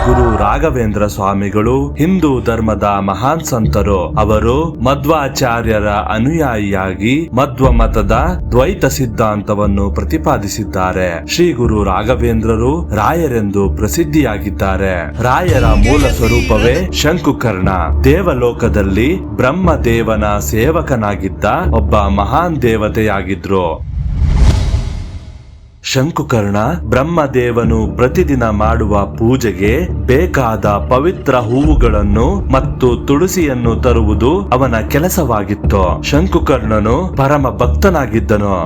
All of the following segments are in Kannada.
ಗುರು ರಾಘವೇಂದ್ರ ಸ್ವಾಮಿಗಳು ಹಿಂದೂ ಧರ್ಮದ ಮಹಾನ್ ಸಂತರು. ಅವರು ಮಧ್ವಾಚಾರ್ಯರ ಅನುಯಾಯಿಯಾಗಿ ಮಧ್ವ ಮತದ ದ್ವೈತ ಸಿದ್ಧಾಂತವನ್ನು ಪ್ರತಿಪಾದಿಸಿದ್ದಾರೆ. ಶ್ರೀ ಗುರು ರಾಘವೇಂದ್ರರು ರಾಯರೆಂದು ಪ್ರಸಿದ್ಧಿಯಾಗಿದ್ದಾರೆ. ರಾಯರ ಮೂಲ ಸ್ವರೂಪವೇ ಶಂಕುಕರ್ಣ. ದೇವಲೋಕದಲ್ಲಿ ಬ್ರಹ್ಮದೇವನ ಸೇವಕನಾಗಿದ್ದ ಒಬ್ಬ ಮಹಾನ್ ದೇವತೆಯಾಗಿದ್ರು. ಶಂಕುಕರ್ಣ ಬ್ರಹ್ಮದೇವನು ಪ್ರತಿದಿನ ಮಾಡುವ ಪೂಜೆಗೆ ಬೇಕಾದ ಪವಿತ್ರ ಹೂವುಗಳನ್ನು ಮತ್ತು ತುಳಸಿಯನ್ನು ತರುವುದು ಅವನ ಕೆಲಸವಾಗಿತ್ತು. ಶಂಕುಕರ್ಣನು ಪರಮ ಭಕ್ತನಾಗಿದ್ದನು.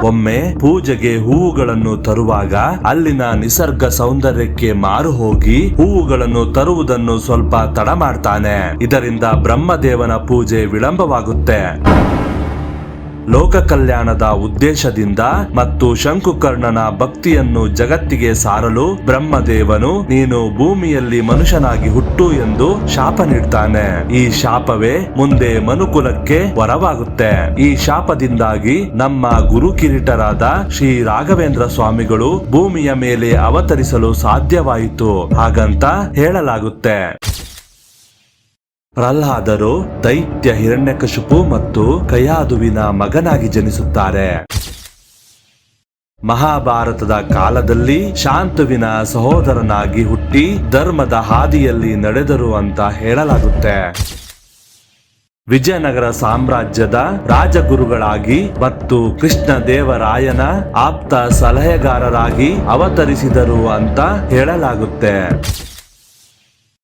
ಒಮ್ಮೆ ಪೂಜೆಗೆ ಹೂವುಗಳನ್ನು ತರುವಾಗ ಅಲ್ಲಿನ ನಿಸರ್ಗ ಸೌಂದರ್ಯಕ್ಕೆ ಮಾರು ಹೋಗಿ ಹೂವುಗಳನ್ನು ತರುವುದನ್ನು ಸ್ವಲ್ಪ ತಡ ಮಾಡ್ತಾನೆ. ಇದರಿಂದ ಬ್ರಹ್ಮದೇವನ ಪೂಜೆ ವಿಳಂಬವಾಗುತ್ತೆ. ಲೋಕ ಕಲ್ಯಾಣದ ಉದ್ದೇಶದಿಂದ ಮತ್ತು ಶಂಕುಕರ್ಣನ ಭಕ್ತಿಯನ್ನು ಜಗತ್ತಿಗೆ ಸಾರಲು ಬ್ರಹ್ಮದೇವನು ನೀನು ಭೂಮಿಯಲ್ಲಿ ಮನುಷ್ಯನಾಗಿ ಹುಟ್ಟು ಎಂದು ಶಾಪ ನೀಡ್ತಾನೆ. ಈ ಶಾಪವೇ ಮುಂದೆ ಮನುಕುಲಕ್ಕೆ ವರವಾಗುತ್ತೆ. ಈ ಶಾಪದಿಂದಾಗಿ ನಮ್ಮ ಗುರು ಕಿರೀಟರಾದ ಶ್ರೀ ರಾಘವೇಂದ್ರ ಸ್ವಾಮಿಗಳು ಭೂಮಿಯ ಮೇಲೆ ಅವತರಿಸಲು ಸಾಧ್ಯವಾಯಿತು ಹಾಗಂತ ಹೇಳಲಾಗುತ್ತೆ. ಪ್ರಹ್ಲಾದರು ದೈತ್ಯ ಹಿರಣ್ಯಕಶಿಪು ಮತ್ತು ಕಯಾದುವಿನ ಮಗನಾಗಿ ಜನಿಸುತ್ತಾರೆ. ಮಹಾಭಾರತದ ಕಾಲದಲ್ಲಿ ಶಾಂತುವಿನ ಸಹೋದರನಾಗಿ ಹುಟ್ಟಿ ಧರ್ಮದ ಹಾದಿಯಲ್ಲಿ ನಡೆದರು ಅಂತ ಹೇಳಲಾಗುತ್ತೆ. ವಿಜಯನಗರ ಸಾಮ್ರಾಜ್ಯದ ರಾಜಗುರುಗಳಾಗಿ ಮತ್ತು ಕೃಷ್ಣ ದೇವರಾಯನ ಆಪ್ತ ಸಲಹೆಗಾರರಾಗಿ ಅವತರಿಸಿದರು ಅಂತ ಹೇಳಲಾಗುತ್ತೆ.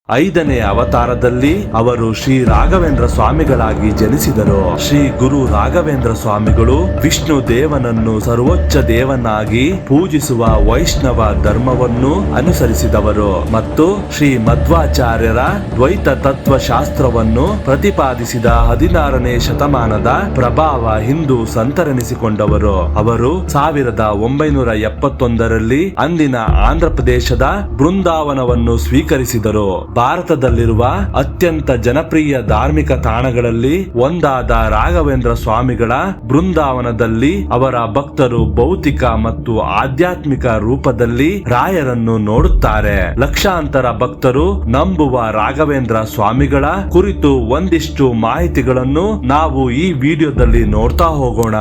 5ನೇ ಅವತಾರದಲ್ಲಿ ಅವರು ಶ್ರೀ ರಾಘವೇಂದ್ರ ಸ್ವಾಮಿಗಳಾಗಿ ಜನಿಸಿದರು. ಶ್ರೀ ಗುರು ರಾಘವೇಂದ್ರ ಸ್ವಾಮಿಗಳು ವಿಷ್ಣು ದೇವನನ್ನು ಸರ್ವೋಚ್ಚ ದೇವನಾಗಿ ಪೂಜಿಸುವ ವೈಷ್ಣವ ಧರ್ಮವನ್ನು ಅನುಸರಿಸಿದವರು ಮತ್ತು ಶ್ರೀ ಮಧ್ವಾಚಾರ್ಯರ ದ್ವೈತ ತತ್ವಶಾಸ್ತ್ರವನ್ನು ಪ್ರತಿಪಾದಿಸಿದ 16ನೇ ಶತಮಾನದ ಪ್ರಭಾವ ಹಿಂದೂ ಸಂತರೆನಿಸಿಕೊಂಡವರು. ಅವರು 1971ರಲ್ಲಿ ಅಂದಿನ ಆಂಧ್ರ ಪ್ರದೇಶದ ಬೃಂದಾವನವನ್ನು ಸ್ವೀಕರಿಸಿದರು. ಭಾರತದಲ್ಲಿರುವ ಅತ್ಯಂತ ಜನಪ್ರಿಯ ಧಾರ್ಮಿಕ ತಾಣಗಳಲ್ಲಿ ಒಂದಾದ ರಾಘವೇಂದ್ರ ಸ್ವಾಮಿಗಳ ಬೃಂದಾವನದಲ್ಲಿ ಅವರ ಭಕ್ತರು ಭೌತಿಕ ಮತ್ತು ಆಧ್ಯಾತ್ಮಿಕ ರೂಪದಲ್ಲಿ ರಾಯರನ್ನು ನೋಡುತ್ತಾರೆ. ಲಕ್ಷಾಂತರ ಭಕ್ತರು ನಂಬುವ ರಾಘವೇಂದ್ರ ಸ್ವಾಮಿಗಳ ಕುರಿತು ಒಂದಿಷ್ಟು ಮಾಹಿತಿಗಳನ್ನು ನಾವು ಈ ವಿಡಿಯೋದಲ್ಲಿ ನೋಡ್ತಾ ಹೋಗೋಣ.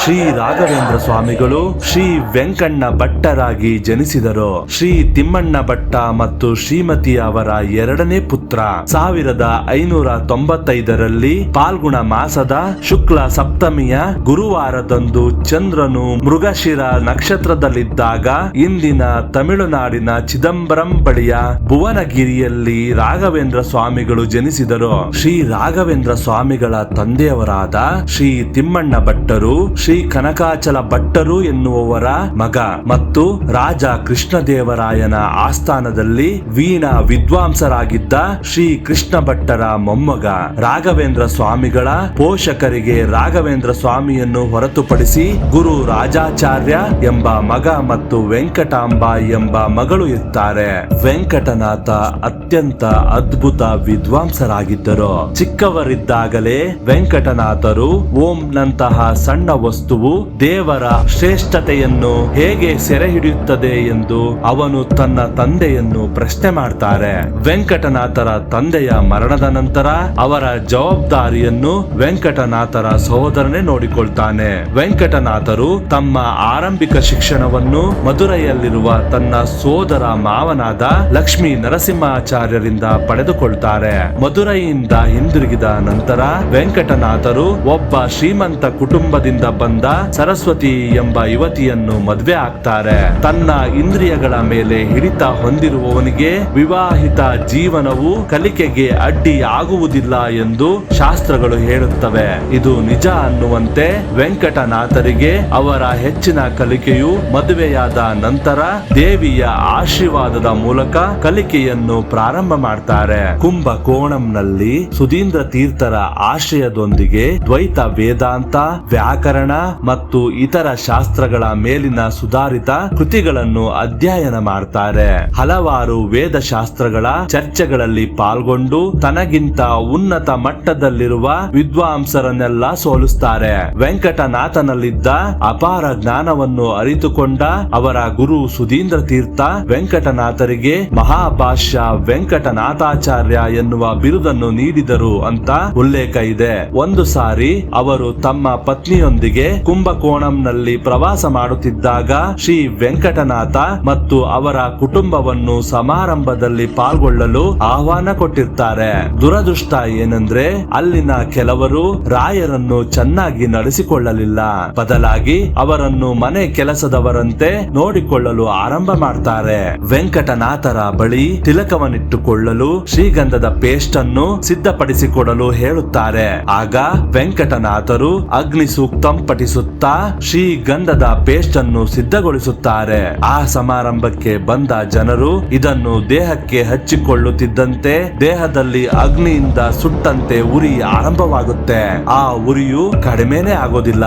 ಶ್ರೀ ರಾಘವೇಂದ್ರ ಸ್ವಾಮಿಗಳು ಶ್ರೀ ವೆಂಕಣ್ಣ ಭಟ್ಟರಾಗಿ ಜನಿಸಿದರು. ಶ್ರೀ ತಿಮ್ಮಣ್ಣ ಭಟ್ಟ ಮತ್ತು ಶ್ರೀಮತಿ ಅವರ 2ನೇ ಪುತ್ರ. 1595ರಲ್ಲಿ ಪಾಲ್ಗುಣ ಮಾಸದ ಶುಕ್ಲ ಸಪ್ತಮಿಯ ಗುರುವಾರದಂದು ಚಂದ್ರನು ಮೃಗಶಿರ ನಕ್ಷತ್ರದಲ್ಲಿದ್ದಾಗ ಇಂದಿನ ತಮಿಳುನಾಡಿನ ಚಿದಂಬರಂ ಬಳಿಯ ಭುವನಗಿರಿಯಲ್ಲಿ ರಾಘವೇಂದ್ರ ಸ್ವಾಮಿಗಳು ಜನಿಸಿದರು. ಶ್ರೀ ರಾಘವೇಂದ್ರ ಸ್ವಾಮಿಗಳ ತಂದೆಯವರಾದ ಶ್ರೀ ತಿಮ್ಮಣ್ಣ ಭಟ್ಟರು ಶ್ರೀ ಕನಕಾಚಲ ಭಟ್ಟರು ಎನ್ನುವವರ ಮಗ ಮತ್ತು ರಾಜ ಕೃಷ್ಣದೇವರಾಯನ ಆಸ್ಥಾನದಲ್ಲಿ ವೀಣಾ ವಿದ್ವಾಂಸರಾಗಿದ್ದ ಶ್ರೀ ಕೃಷ್ಣ ಭಟ್ಟರ ಮೊಮ್ಮಗ. ರಾಘವೇಂದ್ರ ಸ್ವಾಮಿಗಳ ಪೋಷಕರಿಗೆ ರಾಘವೇಂದ್ರ ಸ್ವಾಮಿಯನ್ನು ಹೊರತುಪಡಿಸಿ ಗುರು ರಾಜಾಚಾರ್ಯ ಎಂಬ ಮಗ ಮತ್ತು ವೆಂಕಟಾಂಬ ಎಂಬ ಮಗಳು ಇರ್ತಾರೆ. ವೆಂಕಟನಾಥ ಅತ್ಯಂತ ಅದ್ಭುತ ವಿದ್ವಾಂಸರಾಗಿದ್ದರು. ಚಿಕ್ಕವರಿದ್ದಾಗಲೇ ವೆಂಕಟನಾಥರು ಓಂ ನಂತಹ ಸಣ್ಣ ವಸ್ತುವು ದೇವರ ಶ್ರೇಷ್ಠತೆಯನ್ನು ಹೇಗೆ ಸೆರೆ ಹಿಡಿಯುತ್ತದೆ ಎಂದು ಅವನು ತನ್ನ ತಂದೆಯನ್ನು ಪ್ರಶ್ನೆ ಮಾಡ್ತಾರೆ. ವೆಂಕಟನಾಥರ ತಂದೆಯ ಮರಣದ ನಂತರ ಅವರ ಜವಾಬ್ದಾರಿಯನ್ನು ವೆಂಕಟನಾಥರ ಸಹೋದರನೇ ನೋಡಿಕೊಳ್ತಾನೆ. ವೆಂಕಟನಾಥರು ತಮ್ಮ ಆರಂಭಿಕ ಶಿಕ್ಷಣವನ್ನು ಮಧುರೈಯಲ್ಲಿರುವ ತನ್ನ ಸೋದರ ಮಾವನಾದ ಲಕ್ಷ್ಮೀ ನರಸಿಂಹಾಚಾರ್ಯರಿಂದ ಪಡೆದುಕೊಳ್ತಾರೆ. ಮಧುರೈಯಿಂದ ಹಿಂದಿರುಗಿದ ನಂತರ ವೆಂಕಟನಾಥರು ಒಬ್ಬ ಶ್ರೀಮಂತ ಕುಟುಂಬದಿಂದ ಬಂದ ಸರಸ್ವತಿ ಎಂಬ ಯುವತಿಯನ್ನು ಮದುವೆ ಆಗ್ತಾರೆ. ತನ್ನ ಇಂದ್ರಿಯಗಳ ಮೇಲೆ ಹಿಡಿತ ಹೊಂದಿರುವವನಿಗೆ ವಿವಾಹಿತ ಜೀವನವು ಕಲಿಕೆಗೆ ಅಡ್ಡಿ ಆಗುವುದಿಲ್ಲ ಎಂದು ಶಾಸ್ತ್ರಗಳು ಹೇಳುತ್ತವೆ. ಇದು ನಿಜ ಅನ್ನುವಂತೆ ವೆಂಕಟನಾಥರಿಗೆ ಅವರ ಹೆಚ್ಚಿನ ಕಲಿಕೆಯು ಮದುವೆಯಾದ ನಂತರ ದೇವಿಯ ಆಶೀರ್ವಾದದ ಮೂಲಕ ಕಲಿಕೆಯನ್ನು ಪ್ರಾರಂಭ ಮಾಡ್ತಾರೆ. ಕುಂಭಕೋಣಂನಲ್ಲಿ ಸುಧೀಂದ್ರ ತೀರ್ಥರ ಆಶ್ರಯದೊಂದಿಗೆ ದ್ವೈತ ವೇದಾಂತ ವ್ಯಾಕರಣ ಮತ್ತು ಇತರ ಶಾಸ್ತ್ರಗಳ ಮೇಲಿನ ಸುಧಾರಿತ ಕೃತಿಗಳನ್ನು ಅಧ್ಯಯನ ಮಾಡ್ತಾರೆ. ಹಲವಾರು ವೇದ ಶಾಸ್ತ್ರಗಳ ಚರ್ಚೆಗಳಲ್ಲಿ ಪಾಲ್ಗೊಂಡು ತನಗಿಂತ ಉನ್ನತ ಮಟ್ಟದಲ್ಲಿರುವ ವಿದ್ವಾಂಸರನ್ನೆಲ್ಲ ಸೋಲಿಸ್ತಾರೆ. ವೆಂಕಟನಾಥನಲ್ಲಿದ್ದ ಅಪಾರ ಜ್ಞಾನವನ್ನು ಅರಿತುಕೊಂಡ ಅವರ ಗುರು ಸುಧೀಂದ್ರ ತೀರ್ಥ ವೆಂಕಟನಾಥರಿಗೆ ಮಹಾಭಾಷ್ಯ ವೆಂಕಟನಾಥಾಚಾರ್ಯ ಎನ್ನುವ ಬಿರುದನ್ನು ನೀಡಿದರು ಅಂತ ಉಲ್ಲೇಖ ಇದೆ. ಒಂದು ಸಾರಿ ಅವರು ತಮ್ಮ ಪತ್ನಿಯೊಂದಿಗೆ ಕುಂಭಕೋಣಂನಲ್ಲಿ ಪ್ರವಾಸ ಮಾಡುತ್ತಿದ್ದಾಗ ಶ್ರೀ ವೆಂಕಟನಾಥ ಮತ್ತು ಅವರ ಕುಟುಂಬವನ್ನು ಸಮಾರಂಭದಲ್ಲಿ ಪಾಲ್ಗೊಳ್ಳಲು ಆಹ್ವಾನ ಕೊಟ್ಟಿರ್ತಾರೆ. ದುರದೃಷ್ಟ ಏನಂದ್ರೆ ಅಲ್ಲಿನ ಕೆಲವರು ರಾಯರನ್ನು ಚೆನ್ನಾಗಿ ನಡೆಸಿಕೊಳ್ಳಲಿಲ್ಲ. ಬದಲಾಗಿ ಅವರನ್ನು ಮನೆ ಕೆಲಸದವರಂತೆ ನೋಡಿಕೊಳ್ಳಲು ಆರಂಭ ಮಾಡ್ತಾರೆ. ವೆಂಕಟನಾಥರ ಬಳಿ ತಿಲಕವನ್ನಿಟ್ಟುಕೊಳ್ಳಲು ಶ್ರೀಗಂಧದ ಪೇಸ್ಟ್ ಅನ್ನು ಸಿದ್ಧಪಡಿಸಿಕೊಡಲು ಹೇಳುತ್ತಾರೆ. ಆಗ ವೆಂಕಟನಾಥರು ಅಗ್ನಿ ಸೂಕ್ತಂ ಪಠಿಸುತ್ತಾ ಶ್ರೀಗಂಧದ ಪೇಸ್ಟ್ ಅನ್ನು ಸಿದ್ಧಗೊಳಿಸುತ್ತಾರೆ. ಆ ಸಮಾರಂಭಕ್ಕೆ ಬಂದ ಜನರು ಇದನ್ನು ದೇಹಕ್ಕೆ ಹಚ್ಚಿಕೊಳ್ಳುತ್ತಿದ್ದಂತೆ ದೇಹದಲ್ಲಿ ಅಗ್ನಿಯಿಂದ ಸುಟ್ಟಂತೆ ಉರಿ ಆರಂಭವಾಗುತ್ತೆ. ಆ ಉರಿಯು ಕಡಿಮೆನೇ ಆಗೋದಿಲ್ಲ.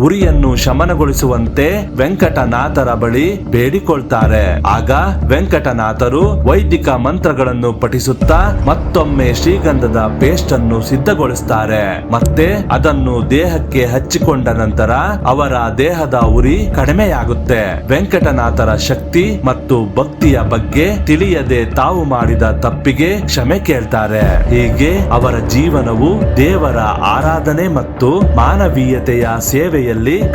ಉರಿಯನ್ನು ಶಮನಗೊಳಿಸುವಂತೆ ವೆಂಕಟನಾಥರ ಬಳಿ ಬೇಡಿಕೊಳ್ತಾರೆ. ಆಗ ವೆಂಕಟನಾಥರು ವೈದಿಕ ಮಂತ್ರಗಳನ್ನು ಪಠಿಸುತ್ತಾ ಮತ್ತೊಮ್ಮೆ ಶ್ರೀಗಂಧದ ಪೇಸ್ಟ್ ಅನ್ನು ಸಿದ್ಧಗೊಳಿಸುತ್ತಾರೆ. ಮತ್ತೆ ಅದನ್ನು ದೇಹಕ್ಕೆ ಹಚ್ಚಿಕೊಂಡ ನಂತರ ಅವರ ದೇಹದ ಉರಿ ಕಡಿಮೆಯಾಗುತ್ತೆ. ವೆಂಕಟನಾಥರ ಶಕ್ತಿ ಮತ್ತು ಭಕ್ತಿಯ ಬಗ್ಗೆ ತಿಳಿಯದೆ ತಾವು ಮಾಡಿದ ತಪ್ಪಿಗೆ ಕ್ಷಮೆ ಕೇಳ್ತಾರೆ. ಹೀಗೆ ಅವರ ಜೀವನವು ದೇವರ ಆರಾಧನೆ ಮತ್ತು ಮಾನವೀಯತೆಯ ಸೇವೆ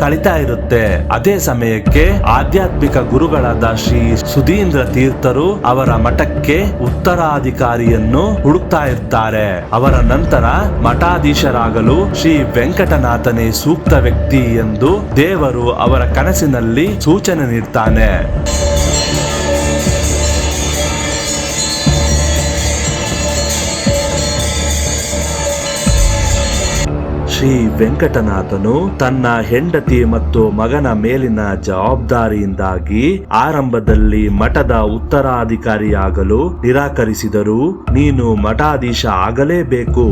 ಕಳಿತಾ ಇರುತ್ತೆ. ಅದೇ ಸಮಯಕ್ಕೆ ಆಧ್ಯಾತ್ಮಿಕ ಗುರುಗಳಾದ ಶ್ರೀ ಸುಧೀಂದ್ರ ತೀರ್ಥರು ಅವರ ಮಠಕ್ಕೆ ಉತ್ತರಾಧಿಕಾರಿಯನ್ನು ಹುಡುಕ್ತಾ ಇರ್ತಾರೆ. ಅವರ ನಂತರ ಮಠಾಧೀಶರಾಗಲು ಶ್ರೀ ವೆಂಕಟನಾಥನೇ ಸೂಕ್ತ ವ್ಯಕ್ತಿ ಎಂದು ದೇವರು ಅವರ ಕನಸಿನಲ್ಲಿ ಸೂಚನೆ ನೀಡ್ತಾನೆ. ಶ್ರೀ ವೆಂಕಟನಾಥನು ತನ್ನ ಹೆಂಡತಿ ಮತ್ತು ಮಗನ ಮೇಲಿನ ಜವಾಬ್ದಾರಿಯಿಂದಾಗಿ ಆರಂಭದಲ್ಲಿ ಮಠದ ಉತ್ತರಾಧಿಕಾರಿಯಾಗಲು ನಿರಾಕರಿಸಿದರು. ನೀನು ಮಠಾಧೀಶ ಆಗಲೇಬೇಕು,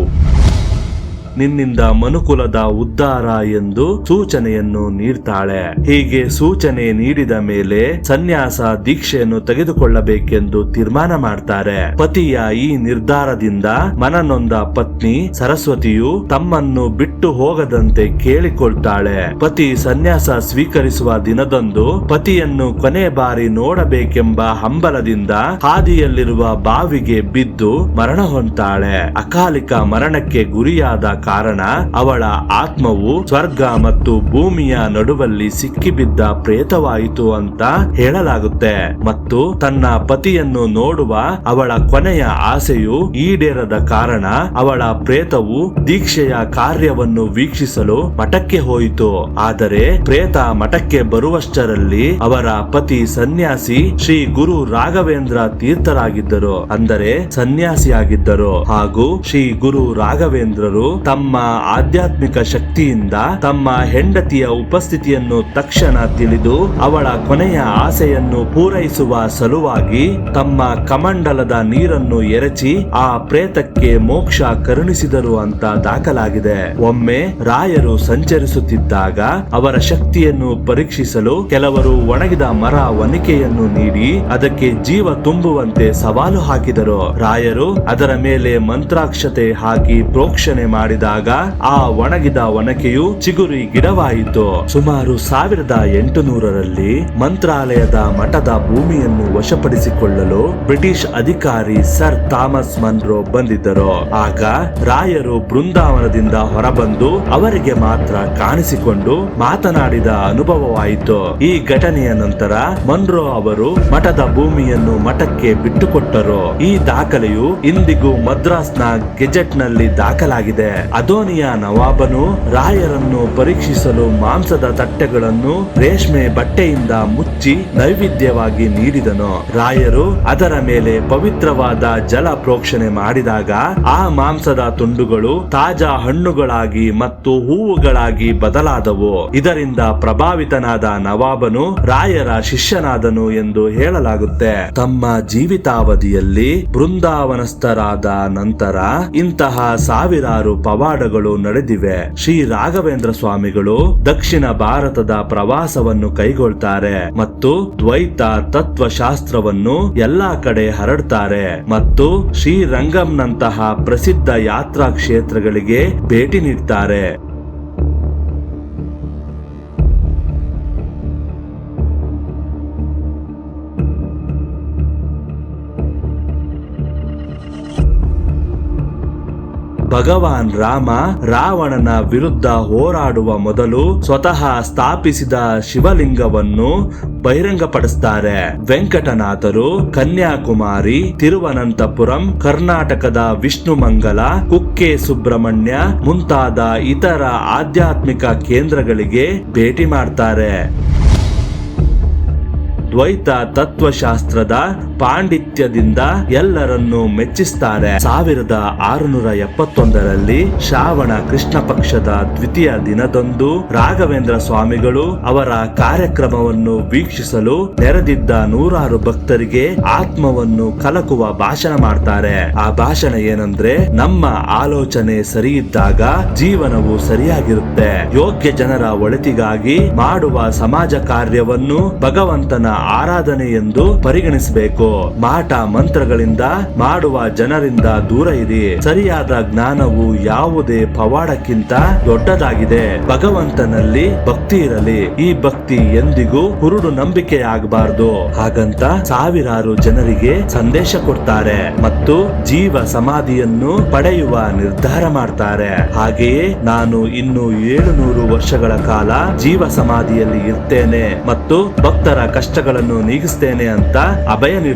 ನಿನ್ನಿಂದ ಮನುಕುಲದ ಉದ್ಧಾರ ಎಂದು ಸೂಚನೆಯನ್ನು ನೀಡ್ತಾಳೆ. ಹೀಗೆ ಸೂಚನೆ ನೀಡಿದ ಮೇಲೆ ಸನ್ಯಾಸ ದೀಕ್ಷೆಯನ್ನು ತೆಗೆದುಕೊಳ್ಳಬೇಕೆಂದು ತೀರ್ಮಾನ ಮಾಡ್ತಾರೆ. ಪತಿಯ ಈ ನಿರ್ಧಾರದಿಂದ ಮನನೊಂದ ಪತ್ನಿ ಸರಸ್ವತಿಯು ತಮ್ಮನ್ನು ಬಿಟ್ಟು ಹೋಗದಂತೆ ಕೇಳಿಕೊಳ್ತಾಳೆ. ಪತಿ ಸನ್ಯಾಸ ಸ್ವೀಕರಿಸುವ ದಿನದಂದು ಪತಿಯನ್ನು ಕೊನೆ ಬಾರಿ ನೋಡಬೇಕೆಂಬ ಹಂಬಲದಿಂದ ಹಾದಿಯಲ್ಲಿರುವ ಬಾವಿಗೆ ಬಿದ್ದು ಮರಣ ಹೊಂದ್ತಾಳೆ. ಅಕಾಲಿಕ ಮರಣಕ್ಕೆ ಗುರಿಯಾದ ಕಾರಣ ಅವಳ ಆತ್ಮವು ಸ್ವರ್ಗ ಮತ್ತು ಭೂಮಿಯ ನಡುವಲ್ಲಿ ಸಿಕ್ಕಿಬಿದ್ದ ಪ್ರೇತವಾಯಿತು ಅಂತ ಹೇಳಲಾಗುತ್ತೆ. ಮತ್ತು ತನ್ನ ಪತಿಯನ್ನು ನೋಡುವ ಅವಳ ಕೊನೆಯ ಆಸೆಯು ಈಡೇರದ ಕಾರಣ ಅವಳ ಪ್ರೇತವು ದೀಕ್ಷೆಯ ಕಾರ್ಯವನ್ನು ವೀಕ್ಷಿಸಲು ಮಠಕ್ಕೆ ಹೋಯಿತು. ಆದರೆ ಪ್ರೇತ ಮಠಕ್ಕೆ ಬರುವಷ್ಟರಲ್ಲಿ ಅವರ ಪತಿ ಸನ್ಯಾಸಿ ಶ್ರೀ ಗುರು ರಾಘವೇಂದ್ರ ತೀರ್ಥರಾಗಿದ್ದರು, ಅಂದರೆ ಸನ್ಯಾಸಿಯಾಗಿದ್ದರು. ಹಾಗೂ ಶ್ರೀ ಗುರು ರಾಘವೇಂದ್ರರು ತಮ್ಮ ಆಧ್ಯಾತ್ಮಿಕ ಶಕ್ತಿಯಿಂದ ತಮ್ಮ ಹೆಂಡತಿಯ ಉಪಸ್ಥಿತಿಯನ್ನು ತಕ್ಷಣ ತಿಳಿದು ಅವಳ ಕೊನೆಯ ಆಸೆಯನ್ನು ಪೂರೈಸುವ ಸಲುವಾಗಿ ತಮ್ಮ ಕಮಂಡಲದ ನೀರನ್ನು ಎರಚಿ ಆ ಪ್ರೇತಕ್ಕೆ ಮೋಕ್ಷ ಕರುಣಿಸಿದರು ಅಂತ ದಾಖಲಾಗಿದೆ. ಒಮ್ಮೆ ರಾಯರು ಸಂಚರಿಸುತ್ತಿದ್ದಾಗ ಅವರ ಶಕ್ತಿಯನ್ನು ಪರೀಕ್ಷಿಸಲು ಕೆಲವರು ಒಣಗಿದ ಮರ ಒನಿಕೆಯನ್ನು ನೀಡಿ ಅದಕ್ಕೆ ಜೀವ ತುಂಬುವಂತೆ ಸವಾಲು ಹಾಕಿದರು. ರಾಯರು ಅದರ ಮೇಲೆ ಮಂತ್ರಾಕ್ಷತೆ ಹಾಕಿ ಪ್ರೋಕ್ಷಣೆ ಮಾಡಿದಾಗ ಆ ಒಣಗಿದ ಒನಕೆಯು ಚಿಗುರಿ ಗಿಡವಾಯಿತು. ಸುಮಾರು 1800ರಲ್ಲಿ ಮಂತ್ರಾಲಯದ ಮಠದ ಭೂಮಿಯನ್ನು ವಶಪಡಿಸಿಕೊಳ್ಳಲು ಬ್ರಿಟಿಷ್ ಅಧಿಕಾರಿ ಸರ್ ಥಾಮಸ್ ಮನ್ರೋ ಬಂದಿದ್ದರು. ಆಗ ರಾಯರು ಬೃಂದಾವನದಿಂದ ಹೊರಬಂದು ಅವರಿಗೆ ಮಾತ್ರ ಕಾಣಿಸಿಕೊಂಡು ಮಾತನಾಡಿದ ಅನುಭವವಾಯಿತು. ಈ ಘಟನೆಯ ನಂತರ ಮನ್ರೋ ಅವರು ಮಠದ ಭೂಮಿಯನ್ನು ಮಠಕ್ಕೆ ಬಿಟ್ಟುಕೊಟ್ಟರು. ಈ ದಾಖಲೆಯು ಇಂದಿಗೂ ಮದ್ರಾಸ್ನ ಗೆಜೆಟ್ ನಲ್ಲಿ ದಾಖಲಾಗಿದೆ. ಅದೋನಿಯ ನವಾಬನು ರಾಯರನ್ನು ಪರೀಕ್ಷಿಸಲು ಮಾಂಸದ ತಟ್ಟೆಗಳನ್ನು ರೇಷ್ಮೆ ಬಟ್ಟೆಯಿಂದ ಮುಚ್ಚಿ ನೈವೇದ್ಯವಾಗಿ ನೀಡಿದನು. ರಾಯರು ಅದರ ಮೇಲೆ ಪವಿತ್ರವಾದ ಜಲ ಪ್ರೋಕ್ಷಣೆ ಮಾಡಿದಾಗ ಆ ಮಾಂಸದ ತುಂಡುಗಳು ತಾಜಾ ಹಣ್ಣುಗಳಾಗಿ ಮತ್ತು ಹೂವುಗಳಾಗಿ ಬದಲಾದವು. ಇದರಿಂದ ಪ್ರಭಾವಿತನಾದ ನವಾಬನು ರಾಯರ ಶಿಷ್ಯನಾದನು ಎಂದು ಹೇಳಲಾಗುತ್ತೆ. ತಮ್ಮ ಜೀವಿತಾವಧಿಯಲ್ಲಿ ಬೃಂದಾವನಸ್ಥರಾದ ನಂತರ ಇಂತಹ ಸಾವಿರಾರು ಪವಾಡ ಪವಾಡಗಳು ನಡೆದಿವೆ. ಶ್ರೀ ರಾಘವೇಂದ್ರ ಸ್ವಾಮಿಗಳು ದಕ್ಷಿಣ ಭಾರತದ ಪ್ರವಾಸವನ್ನು ಕೈಗೊಳ್ತಾರೆ ಮತ್ತು ದ್ವೈತ ತತ್ವಶಾಸ್ತ್ರವನ್ನು ಎಲ್ಲಾ ಕಡೆ ಹರಡ್ತಾರೆ ಮತ್ತು ಶ್ರೀರಂಗಂನಂತಹ ಪ್ರಸಿದ್ಧ ಯಾತ್ರಾ ಕ್ಷೇತ್ರಗಳಿಗೆ ಭೇಟಿ ನೀಡ್ತಾರೆ. ಭಗವಾನ್ ರಾಮ ರಾವಣನ ವಿರುದ್ಧ ಹೋರಾಡುವ ಮೊದಲು ಸ್ವತಃ ಸ್ಥಾಪಿಸಿದ ಶಿವಲಿಂಗವನ್ನು ಬಹಿರಂಗಪಡಿಸುತ್ತಾರೆ. ವೆಂಕಟನಾಥರು ಕನ್ಯಾಕುಮಾರಿ, ತಿರುವನಂತಪುರಂ, ಕರ್ನಾಟಕದ ವಿಷ್ಣುಮಂಗಲ, ಕುಕ್ಕೆ ಸುಬ್ರಹ್ಮಣ್ಯ ಮುಂತಾದ ಇತರ ಆಧ್ಯಾತ್ಮಿಕ ಕೇಂದ್ರಗಳಿಗೆ ಭೇಟಿ ಮಾಡ್ತಾರೆ. ದ್ವೈತ ತತ್ವಶಾಸ್ತ್ರದ ಪಾಂಡಿತ್ಯದಿಂದ ಎಲ್ಲರನ್ನೂ ಮೆಚ್ಚಿಸ್ತಾರೆ. 1671ರಲ್ಲಿ ಶ್ರಾವಣ ಕೃಷ್ಣ ಪಕ್ಷದ ದ್ವಿತೀಯ ದಿನದಂದು ರಾಘವೇಂದ್ರ ಸ್ವಾಮಿಗಳು ಅವರ ಕಾರ್ಯಕ್ರಮವನ್ನು ವೀಕ್ಷಿಸಲು ನೆರೆದಿದ್ದ ನೂರಾರು ಭಕ್ತರಿಗೆ ಆತ್ಮವನ್ನು ಕಲಕುವ ಭಾಷಣ ಮಾಡ್ತಾರೆ. ಆ ಭಾಷಣ ಏನಂದ್ರೆ, ನಮ್ಮ ಆಲೋಚನೆ ಸರಿ ಇದ್ದಾಗ ಜೀವನವು ಸರಿಯಾಗಿರುತ್ತೆ. ಯೋಗ್ಯ ಜನರ ಒಳಿತಿಗಾಗಿ ಮಾಡುವ ಸಮಾಜ ಕಾರ್ಯವನ್ನು ಭಗವಂತನ ಆರಾಧನೆ ಎಂದು ಪರಿಗಣಿಸಬೇಕು. ಮಾಟ ಮಂತ್ರಗಳಿಂದ ಮಾಡುವ ಜನರಿಂದ ದೂರ ಇರಿ. ಸರಿಯಾದ ಜ್ಞಾನವು ಯಾವುದೇ ಪವಾಡಕ್ಕಿಂತ ದೊಡ್ಡದಾಗಿದೆ. ಭಗವಂತನಲ್ಲಿ ಭಕ್ತಿ ಇರಲಿ. ಈ ಭಕ್ತಿ ಎಂದಿಗೂ ಕುರುಡು ನಂಬಿಕೆಯಾಗಬಾರದು. ಹಾಗಂತ ಸಾವಿರಾರು ಜನರಿಗೆ ಸಂದೇಶ ಕೊಡ್ತಾರೆ ಮತ್ತು ಜೀವ ಸಮಾಧಿಯನ್ನು ಪಡೆಯುವ ನಿರ್ಧಾರ ಮಾಡ್ತಾರೆ. ಹಾಗೆಯೇ ನಾನು ಇನ್ನು 700 ವರ್ಷಗಳ ಕಾಲ ಜೀವ ಸಮಾಧಿಯಲ್ಲಿ ಇರ್ತೇನೆ ಮತ್ತು ಭಕ್ತರ ಕಷ್ಟಗಳನ್ನು ನೀಗಿಸ್ತೇನೆ ಅಂತ ಅಭಯ ನೀಡ್ತಾರೆ.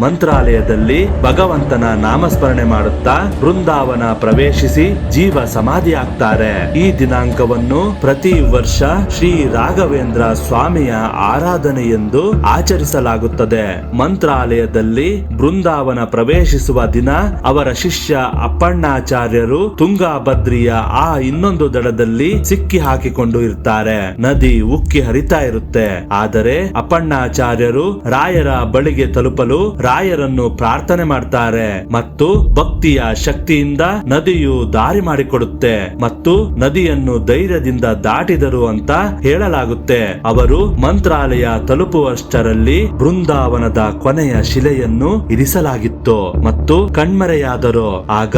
ಮಂತ್ರಾಲಯದಲ್ಲಿ ಭಗವಂತನ ನಾಮಸ್ಮರಣೆ ಮಾಡುತ್ತಾ ಬೃಂದಾವನ ಪ್ರವೇಶಿಸಿ ಜೀವ ಸಮಾಧಿ ಆಗ್ತಾರೆ. ಈ ದಿನಾಂಕವನ್ನು ಪ್ರತಿ ವರ್ಷ ಶ್ರೀ ರಾಘವೇಂದ್ರ ಸ್ವಾಮಿಯ ಆರಾಧನೆ ಎಂದು ಆಚರಿಸಲಾಗುತ್ತದೆ. ಮಂತ್ರಾಲಯದಲ್ಲಿ ಬೃಂದಾವನ ಪ್ರವೇಶಿಸುವ ದಿನ ಅವರ ಶಿಷ್ಯ ಅಪ್ಪಣ್ಣಾಚಾರ್ಯರು ತುಂಗಾಭದ್ರಿಯ ಆ ಇನ್ನೊಂದು ದಡದಲ್ಲಿ ಸಿಕ್ಕಿ ಹಾಕಿಕೊಂಡು ಇರ್ತಾರೆ. ನದಿ ಉಕ್ಕಿ ಹರಿತಾ ಇರುತ್ತೆ. ಆದರೆ ಅಪ್ಪಣ್ಣಾಚಾರ್ಯರು ರಾಯರ ಬಳಿಗೆ ತಲುಪಲು ರಾಯರನ್ನು ಪ್ರಾರ್ಥನೆ ಮಾಡ್ತಾರೆ ಮತ್ತು ಭಕ್ತಿಯ ಶಕ್ತಿಯಿಂದ ನದಿಯು ದಾರಿ ಮಾಡಿಕೊಡುತ್ತೆ ಮತ್ತು ನದಿಯನ್ನು ಧೈರ್ಯದಿಂದ ದಾಟಿದರು ಅಂತ ಹೇಳಲಾಗುತ್ತೆ. ಅವರು ಮಂತ್ರಾಲಯ ತಲುಪುವಷ್ಟರಲ್ಲಿ ಬೃಂದಾವನದ ಕೊನೆಯ ಶಿಲೆಯನ್ನು ಇರಿಸಲಾಗಿತ್ತು ಮತ್ತು ಕಣ್ಮರೆಯಾದರು. ಆಗ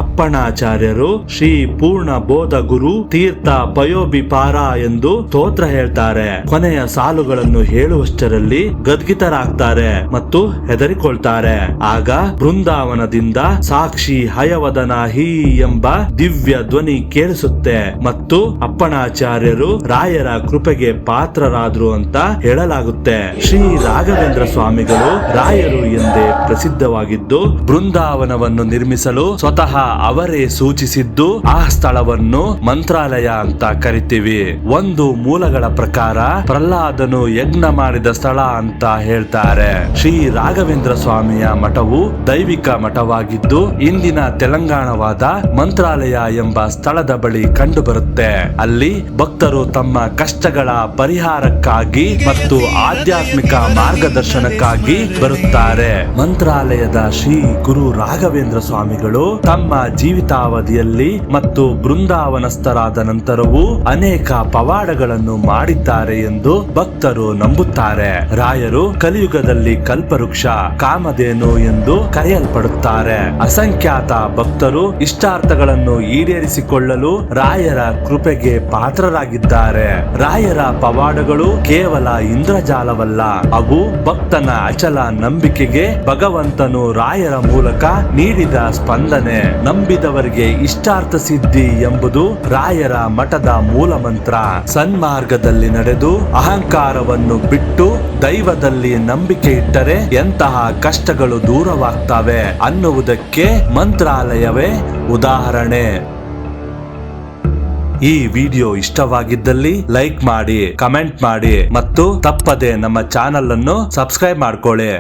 ಅಪ್ಪಣ್ಣಾಚಾರ್ಯರು ಶ್ರೀ ಪೂರ್ಣ ಬೋಧ ಗುರು ತೀರ್ಥ ಪಯೋಭಿಪಾರ ಎಂದು ಸ್ತೋತ್ರ ಹೇಳ್ತಾರೆ. ಕೊನೆಯ ಸಾಲುಗಳನ್ನು ಹೇಳುವಷ್ಟರಲ್ಲಿ ಗದ್ಗಿತರಾಗ್ತಾರೆ ಮತ್ತು ಹೆದರಿಕೊಳ್ತಾರೆ. ಆಗ ಬೃಂದಾವನದಿಂದ ಸಾಕ್ಷಿ ಹಯವದನ ಹೀ ಎಂಬ ದಿವ್ಯ ಧ್ವನಿ ಕೇಳಿಸುತ್ತೆ ಮತ್ತು ಅಪ್ಪಣ್ಣಾಚಾರ್ಯರು ರಾಯರ ಕೃಪೆಗೆ ಪಾತ್ರರಾದ್ರು ಅಂತ ಹೇಳಲಾಗುತ್ತೆ. ಶ್ರೀ ರಾಘವೇಂದ್ರ ಸ್ವಾಮಿಗಳು ರಾಯರು ಎಂದೇ ಪ್ರಸಿದ್ಧವಾಗಿದ್ದು ಬೃಂದಾವನವನ್ನು ನಿರ್ಮಿಸಲು ಸ್ವತಃ ಅವರೇ ಸೂಚಿಸಿದ್ದು ಆ ಸ್ಥಳವನ್ನು ಮಂತ್ರಾಲಯ ಅಂತ ಕರಿತೀವಿ. ಒಂದು ಮೂಲಗಳ ಪ್ರಕಾರ ಪ್ರಹ್ಲಾದನು ಯಜ್ಞ ಮಾಡಿದ ಸ್ಥಳ ಅಂತ ಹೇಳ್ತಾರೆ. ಶ್ರೀ ರಾಘವೇಂದ್ರ ಸ್ವಾಮಿಯ ಮಠವು ದೈವಿಕ ಮಠವಾಗಿದ್ದು ಇಂದಿನ ತೆಲಂಗಾಣವಾದ ಮಂತ್ರಾಲಯ ಎಂಬ ಸ್ಥಳದ ಬಳಿ ಕಂಡು ಬರುತ್ತೆ. ಅಲ್ಲಿ ಭಕ್ತರು ತಮ್ಮ ಕಷ್ಟಗಳ ಪರಿಹಾರಕ್ಕಾಗಿ ಮತ್ತು ಆಧ್ಯಾತ್ಮಿಕ ಮಾರ್ಗದರ್ಶನಕ್ಕಾಗಿ ಬರುತ್ತಾರೆ. ಮಂತ್ರಾಲಯದ ಶ್ರೀ ಗುರು ರಾಘವೇಂದ್ರ ಸ್ವಾಮಿಗಳು ತಮ್ಮ ಜೀವಿತಾವಧಿಯಲ್ಲಿ ಮತ್ತು ಬೃಂದಾವನಸ್ಥರಾದ ನಂತರವೂ ಅನೇಕ ಪವಾಡಗಳನ್ನು ಮಾಡಿದ್ದಾರೆ ಎಂದು ಭಕ್ತರು ನಂಬುತ್ತಾರೆ. ರಾಯರು ಕಲಿಯುಗದಲ್ಲಿ ಕಲ್ಪವೃಕ್ಷ ಕಾಮಧೇನು ಎಂದು ಕರೆಯಲ್ಪಡುತ್ತಾರೆ. ಅಸಂಖ್ಯಾತ ಭಕ್ತರು ಇಷ್ಟಾರ್ಥಗಳನ್ನು ಈಡೇರಿಸಿಕೊಳ್ಳಲು ರಾಯರ ಕೃಪೆಗೆ ಪಾತ್ರರಾಗಿದ್ದಾರೆ. ರಾಯರ ಪವಾಡಗಳು ಕೇವಲ ಇಂದ್ರಜಾಲವಲ್ಲ, ಅವು ಭಕ್ತನ ಅಚಲ ನಂಬಿಕೆಗೆ ಭಗವಂತನು ರಾಯರ ಮೂಲಕ ನೀಡಿದ ಸ್ಪಂದನೆ. ನಂಬಿದವರಿಗೆ ಇಷ್ಟಾರ್ಥ ಸಿದ್ಧಿ ಎಂಬುದು ರಾಯರ ಮಠದ ಮೂಲ ಮಂತ್ರ. ಸನ್ಮಾರ್ಗದಲ್ಲಿ ನಡೆದು ಅಹಂಕಾರವನ್ನು ಬಿಟ್ಟು ದೈವದಲ್ಲಿ ನಂಬಿಕೆ ಇಟ್ಟರೆ ಎಂತಹ ಕಷ್ಟಗಳು ದೂರವಾಗ್ತವೆ ಅನ್ನುವುದಕ್ಕೆ ಮಂತ್ರಾಲಯವೇ ಉದಾಹರಣೆ. ಈ ವಿಡಿಯೋ ಇಷ್ಟವಾಗಿದ್ದಲ್ಲಿ ಲೈಕ್ ಮಾಡಿ, ಕಮೆಂಟ್ ಮಾಡಿ ಮತ್ತು ತಪ್ಪದೆ ನಮ್ಮ ಚಾನೆಲ್ ಅನ್ನು ಸಬ್ಸ್ಕ್ರೈಬ್ ಮಾಡ್ಕೊಳ್ಳಿ.